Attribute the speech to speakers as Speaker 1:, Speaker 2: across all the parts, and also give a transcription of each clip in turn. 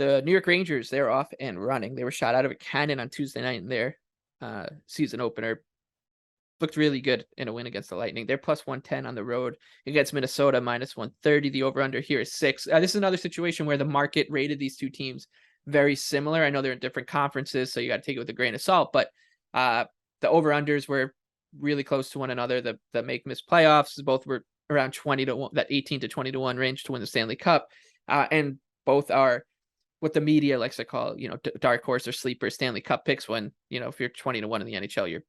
Speaker 1: The New York Rangers, they're off and running. They were shot out of a cannon on Tuesday night in their season opener. Looked really good in a win against the Lightning. They're plus 110 on the road against Minnesota, minus 130. The over-under here is 6. This is another situation where the market rated these two teams very similar. I know they're in different conferences, so you got to take it with a grain of salt, but the over-unders were really close to one another. The make-miss playoffs, both were around 20 to 1, that 18 to 20 to 1 range to win the Stanley Cup. And both are what the media likes to call, dark horse or sleeper Stanley Cup picks when, if you're 20 to 1 in the NHL, you're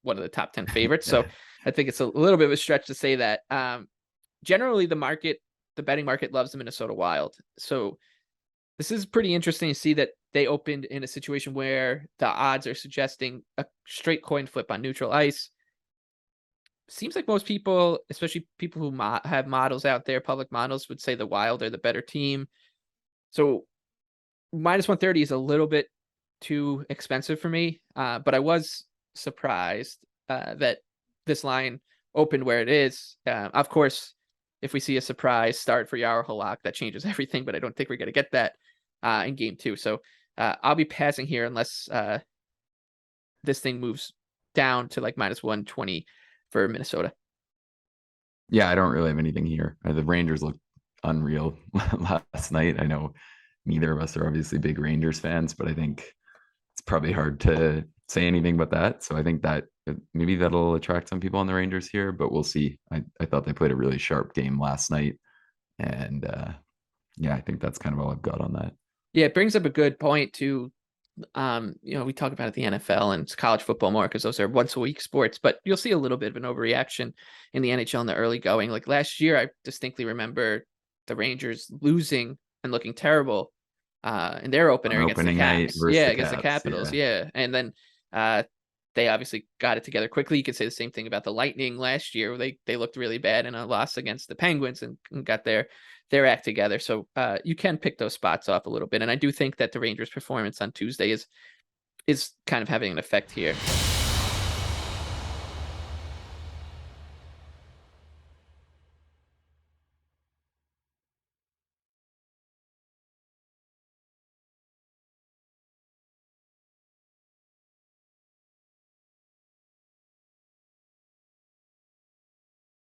Speaker 1: one of the top 10 favorites. So I think it's a little bit of a stretch to say that. Generally, the betting market loves the Minnesota Wild. So this is pretty interesting to see that they opened in a situation where the odds are suggesting a straight coin flip on neutral ice. Seems like most people, especially people who have models out there, public models, would say the Wild are the better team. So minus 130 is a little bit too expensive for me, but I was surprised that this line opened where it is. Of course, if we see a surprise start for Yarrow Halak, that changes everything, but I don't think we're going to get that in game 2. So I'll be passing here unless this thing moves down to like minus 120 for Minnesota.
Speaker 2: Yeah, I don't really have anything here. The Rangers looked unreal last night. I know neither of us are obviously big Rangers fans, but I think it's probably hard to say anything but that. So I think that maybe that'll attract some people on the Rangers here, but we'll see. I thought they played a really sharp game last night. And I think that's kind of all I've got on that.
Speaker 1: Yeah, it brings up a good point too. We talk about the NFL and college football more because those are once a week sports, but you'll see a little bit of an overreaction in the NHL in the early going. Like last year, I distinctly remember the Rangers losing and looking terrible in their opener against the Caps. Against the Capitals. Yeah. And then they obviously got it together quickly. You could say the same thing about the Lightning last year. They looked really bad in a loss against the Penguins and got their act together. So you can pick those spots off a little bit. And I do think that the Rangers' performance on Tuesday is kind of having an effect here.